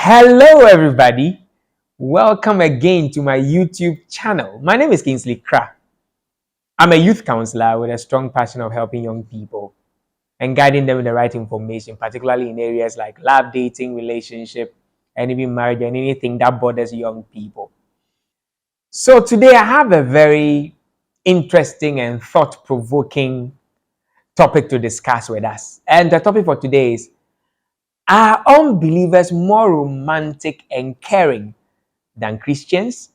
Hello, everybody. Welcome again to my YouTube channel. My name is Kingsley Krah. I'm a youth counselor with a strong passion of helping young people and guiding them with the right information, particularly in areas like love, dating, relationship, and even marriage and anything that bothers young people. So today I have a very interesting and thought-provoking topic to discuss with us. And the topic for today is, are unbelievers more romantic and caring than Christians?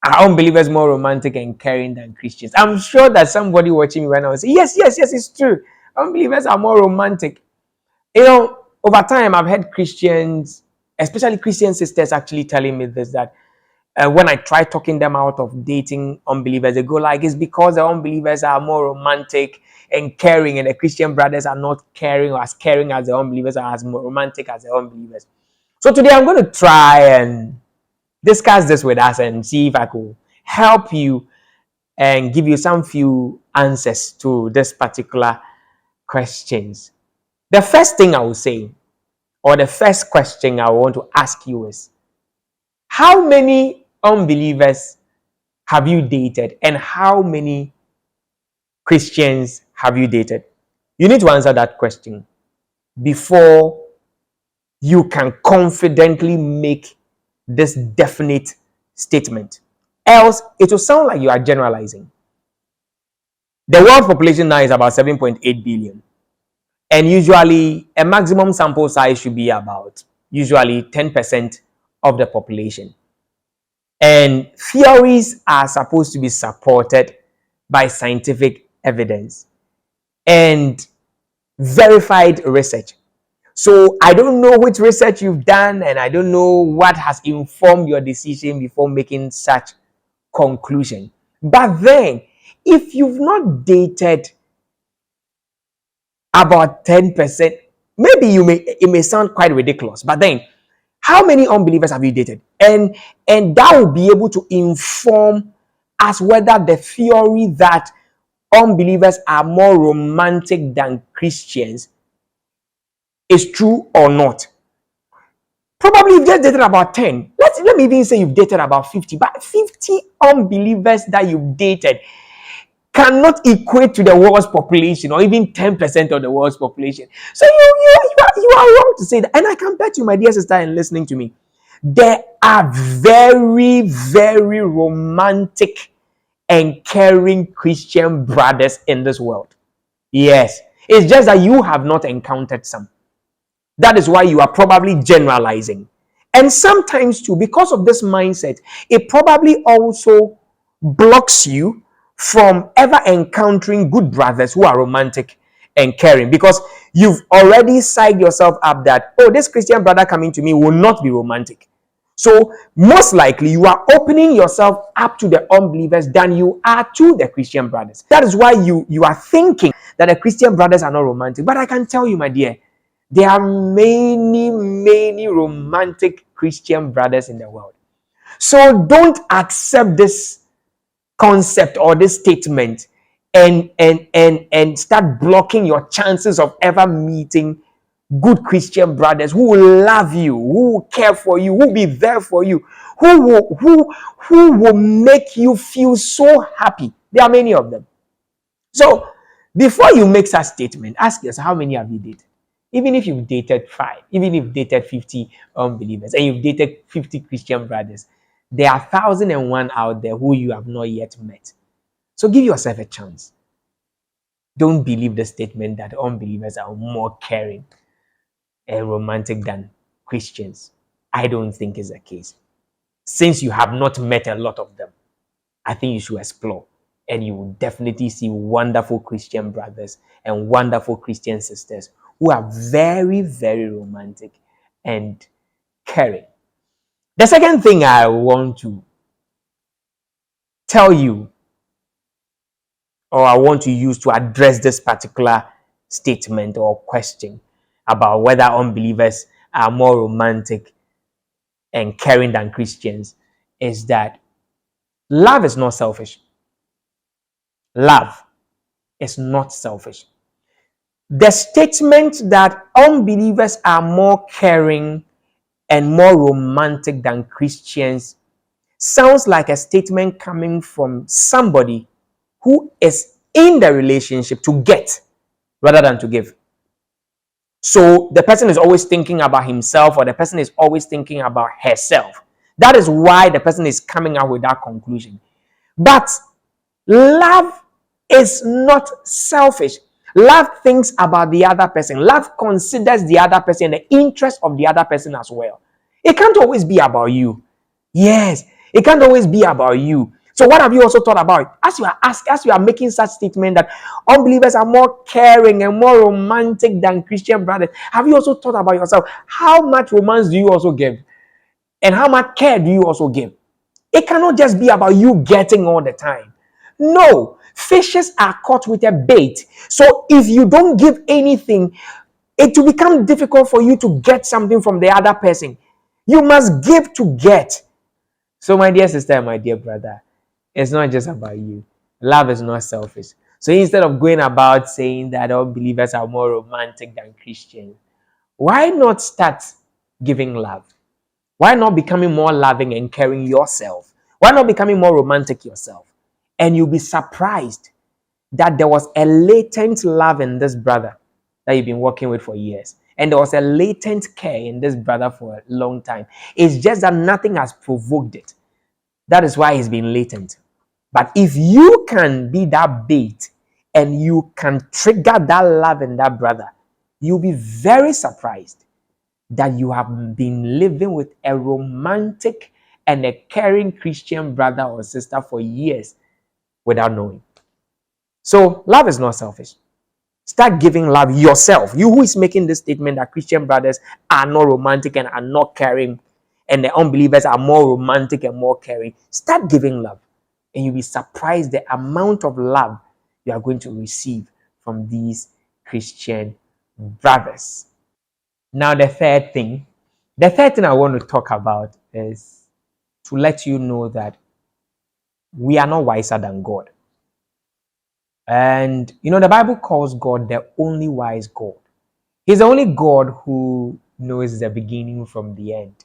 Are unbelievers more romantic and caring than Christians? I'm sure that somebody watching me right now will say, yes, yes, yes, it's true. Unbelievers are more romantic. Over time, I've had Christians, especially Christian sisters, actually telling me this, that when I try talking them out of dating unbelievers, they go like, it's because the unbelievers are more romantic and caring, and the Christian brothers are not caring or as caring as the unbelievers, are as more romantic as the unbelievers. So today I'm going to try and discuss this with us and see if I could help you and give you some few answers to this particular questions. The first thing I will say, or the first question I want to ask you is, how many unbelievers have you dated and how many Christians have you dated? You need to answer that question before you can confidently make this definite statement. Else, it will sound like you are generalizing. The world population now is about 7.8 billion. And usually, a maximum sample size should be about usually 10% of the population. And theories are supposed to be supported by scientific evidence and verified research. So I don't know which research you've done, and I don't know what has informed your decision before making such conclusion. But then, if you've not dated about 10%, maybe it may sound quite ridiculous, but then how many unbelievers have you dated? And that will be able to inform us whether the theory that unbelievers are more romantic than Christians is true or not. Probably you've just dated about 10. Let me even say you've dated about 50, but 50 unbelievers that you've dated cannot equate to the world's population or even 10% of the world's population. So you are wrong to say that. And I can bet you, my dear sister, and listening to me, there are very, very romantic and caring Christian brothers in this world. Yes. It's just that you have not encountered some. That is why you are probably generalizing. And sometimes too, because of this mindset, it probably also blocks you from ever encountering good brothers who are romantic and caring, because you've already psyched yourself up that, oh, this Christian brother coming to me will not be romantic. So most likely you are opening yourself up to the unbelievers than you are to the Christian brothers. That is why you are thinking that the Christian brothers are not romantic. But I can tell you, my dear, there are many, many romantic Christian brothers in the world. So don't accept this concept or this statement and start blocking your chances of ever meeting good Christian brothers who will love you, who will care for you, who will be there for you, who will make you feel so happy. There are many of them. So before you make such statement, ask yourself, how many have you dated? Even if you've dated 5, even if you've dated 50 unbelievers and you've dated 50 Christian brothers, there are 1,001 out there who you have not yet met. So give yourself a chance. Don't believe the statement that unbelievers are more caring and romantic than Christians. I don't think is the case. Since you have not met a lot of them, I think you should explore, and you will definitely see wonderful Christian brothers and wonderful Christian sisters who are very, very romantic and caring. The second thing I want to tell you, or I want to use to address this particular statement or question about whether unbelievers are more romantic and caring than Christians, is that love is not selfish. Love is not selfish. The statement that unbelievers are more caring and more romantic than Christians sounds like a statement coming from somebody who is in the relationship to get rather than to give. So the person is always thinking about himself, or the person is always thinking about herself. That is why the person is coming out with that conclusion. But love is not selfish. Love thinks about the other person. Love considers the other person, the interest of the other person as well. It can't always be about you. Yes, it can't always be about you. So what have you also thought about? As you are making such statement that unbelievers are more caring and more romantic than Christian brothers, have you also thought about yourself? How much romance do you also give? And how much care do you also give? It cannot just be about you getting all the time. No, fishes are caught with a bait. So if you don't give anything, it will become difficult for you to get something from the other person. You must give to get. So, my dear sister and my dear brother, it's not just about you. Love is not selfish. So instead of going about saying that all believers are more romantic than Christians, why not start giving love? Why not becoming more loving and caring yourself? Why not becoming more romantic yourself? And you'll be surprised that there was a latent love in this brother that you've been working with for years. And there was a latent care in this brother for a long time. It's just that nothing has provoked it. That is why it's been latent. But if you can be that bait and you can trigger that love in that brother, you'll be very surprised that you have been living with a romantic and a caring Christian brother or sister for years without knowing. So love is not selfish. Start giving love yourself. You who is making this statement that Christian brothers are not romantic and are not caring, and the unbelievers are more romantic and more caring. Start giving love, and you'll be surprised the amount of love you are going to receive from these Christian brothers. Now, the third thing I want to talk about is to let you know that we are not wiser than God. And the Bible calls God the only wise God. He's the only God who knows the beginning from the end.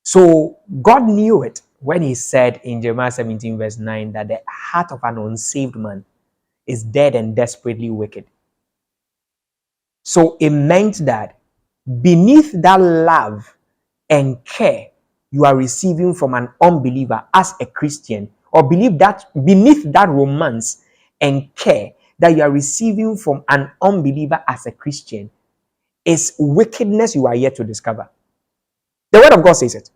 So God knew it when he said in Jeremiah 17 verse 9 that the heart of an unsaved man is dead and desperately wicked. So it meant that beneath that love and care you are receiving from an unbeliever as a Christian, or believe that beneath that romance and care that you are receiving from an unbeliever as a Christian, is wickedness you are yet to discover. The word of God says it,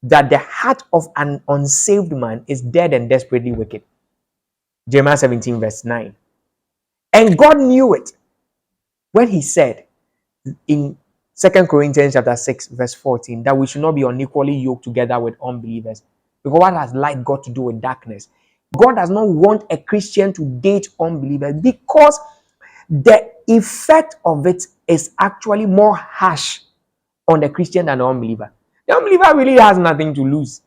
that the heart of an unsaved man is dead and desperately wicked. Jeremiah 17 verse 9. And God knew it when he said in 2 Corinthians chapter 6 verse 14 that we should not be unequally yoked together with unbelievers. Because what has light got to do with darkness? God does not want a Christian to date unbelievers because the effect of it is actually more harsh on the Christian than the unbeliever. The unbeliever really has nothing to lose.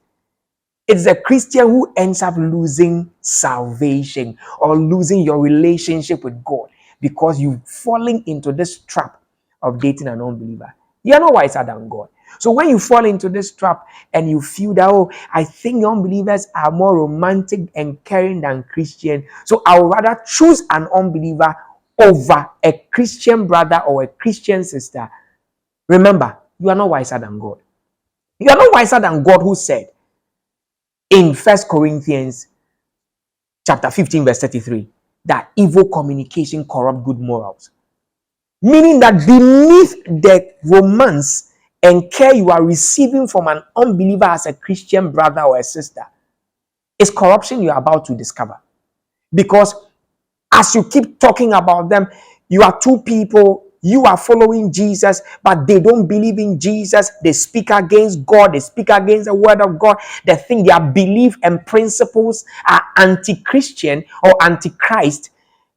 It's the Christian who ends up losing salvation or losing your relationship with God because you've fallen into this trap of dating an unbeliever. You're not wiser than God. So when you fall into this trap and you feel that, oh, I think unbelievers are more romantic and caring than Christian, so I would rather choose an unbeliever over a Christian brother or a Christian sister. Remember, you are not wiser than God. You are not wiser than God, who said in 1 Corinthians chapter 15 verse 33 that evil communication corrupt good morals. Meaning that beneath the romance and care you are receiving from an unbeliever as a Christian brother or a sister is corruption you are about to discover. Because as you keep talking about them, you are two people, you are following Jesus, but they don't believe in Jesus. They speak against God. They speak against the word of God. They think their belief and principles are anti-Christian or anti-Christ.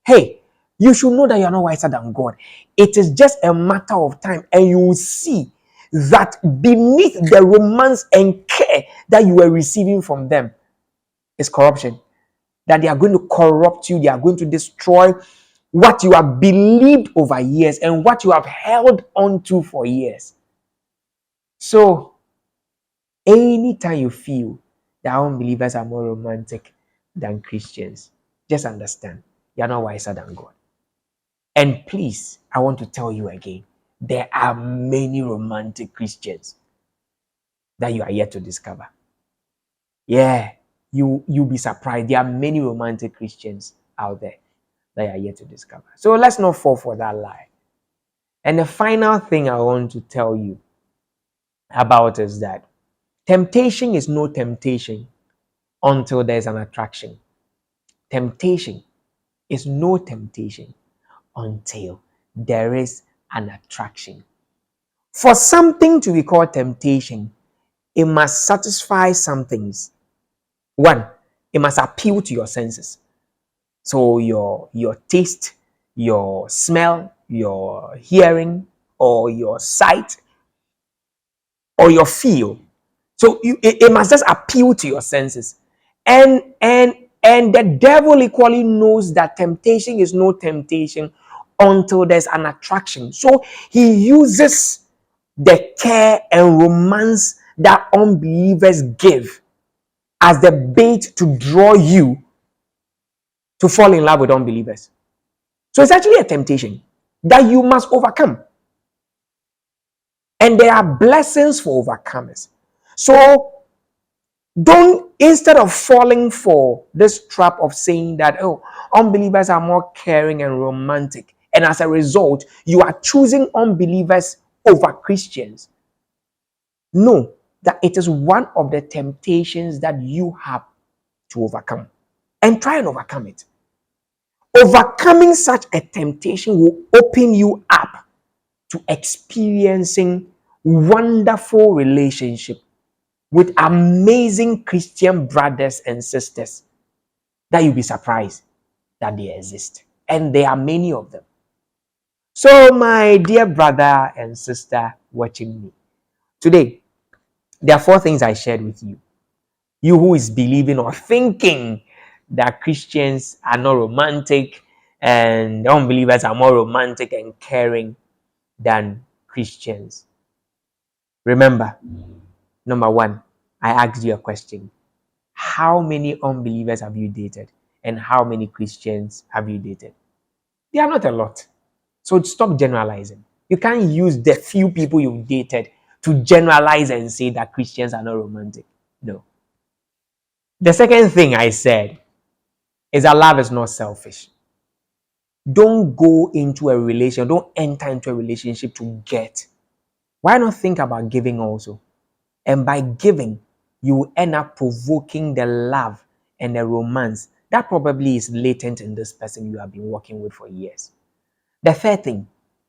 Hey, you should know that you are not wiser than God. It is just a matter of time, and you will see that beneath the romance and care that you were receiving from them is corruption. That they are going to corrupt you, they are going to destroy what you have believed over years and what you have held on to for years. So, anytime you feel that unbelievers are more romantic than Christians, just understand you're not wiser than God. And please, I want to tell you again, there are many romantic Christians that you are yet to discover. Yeah, you'll be surprised. There are many romantic Christians out there that you are yet to discover. So let's not fall for that lie. And the final thing I want to tell you about is that temptation is no temptation until there's an attraction. Temptation is no temptation until there is an attraction. For something to be called temptation, it must satisfy some things. One, it must appeal to your senses. So your taste, your smell, your hearing, or your sight, or your feel. So it must just appeal to your senses. And the devil equally knows that temptation is no temptation until there's an attraction. So he uses the care and romance that unbelievers give as the bait to draw you to fall in love with unbelievers. So it's actually a temptation that you must overcome. And there are blessings for overcomers. So don't, instead of falling for this trap of saying that, oh, unbelievers are more caring and romantic, and as a result, you are choosing unbelievers over Christians. Know that it is one of the temptations that you have to overcome, and try and overcome it. Overcoming such a temptation will open you up to experiencing wonderful relationship with amazing Christian brothers and sisters that you'll be surprised that they exist. And there are many of them. So, my dear brother and sister watching me, today, there are 4 things I shared with you. You who is believing or thinking that Christians are not romantic and unbelievers are more romantic and caring than Christians. Remember, number 1, I asked you a question. How many unbelievers have you dated? And how many Christians have you dated? They are not a lot. So stop generalizing. You can't use the few people you've dated to generalize and say that Christians are not romantic. No. The second thing I said is that love is not selfish. Don't go into a relationship, don't enter into a relationship to get. Why not think about giving also? And by giving, you will end up provoking the love and the romance that probably is latent in this person you have been working with for years. The third thing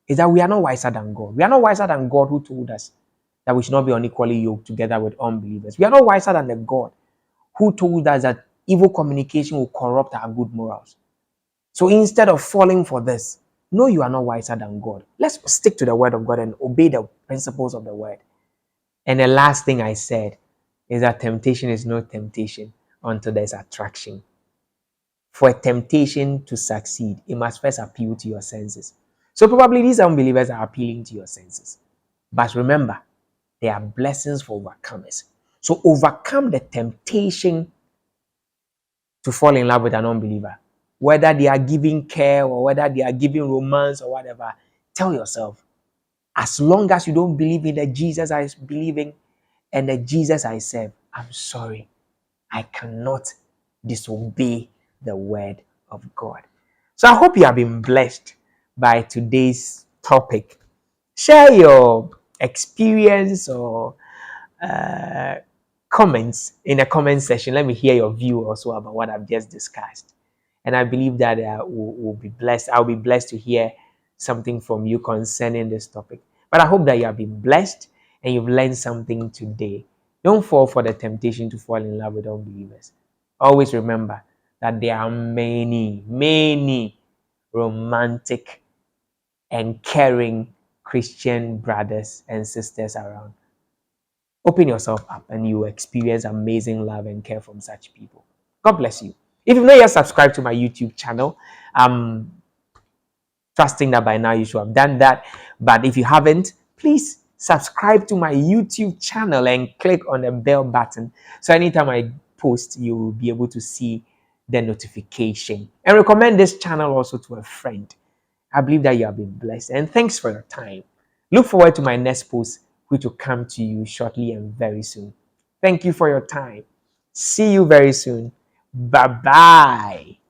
is that we are not wiser than God. We are not wiser than God who told us that we should not be unequally yoked together with unbelievers. We are not wiser than the God who told us that evil communication will corrupt our good morals. So instead of falling for this, no, you are not wiser than God. Let's stick to the word of God and obey the principles of the word. And the last thing I said is that temptation is no temptation until there's attraction. For a temptation to succeed, it must first appeal to your senses. So probably these unbelievers are appealing to your senses. But remember, there are blessings for overcomers. So overcome the temptation to fall in love with an unbeliever. Whether they are giving care or whether they are giving romance or whatever, tell yourself, as long as you don't believe in the Jesus I believe in and the Jesus I serve, I'm sorry, I cannot disobey the word of God. So I hope you have been blessed by today's topic. Share your experience or comments in the comment section. Let me hear your view also about what I've just discussed. And I believe that we'll be blessed. I'll be blessed to hear something from you concerning this topic. But I hope that you have been blessed and you've learned something today. Don't fall for the temptation to fall in love with unbelievers. Always remember that there are many, many romantic and caring Christian brothers and sisters around. Open yourself up and you will experience amazing love and care from such people. God bless you. If you've not yet subscribed to my YouTube channel, trusting that by now you should have done that. But if you haven't, please subscribe to my YouTube channel and click on the bell button. So anytime I post, you will be able to see the notification. And recommend this channel also to a friend. I believe that you have been blessed. And thanks for your time. Look forward to my next post, which will come to you shortly and very soon. Thank you for your time. See you very soon. Bye bye.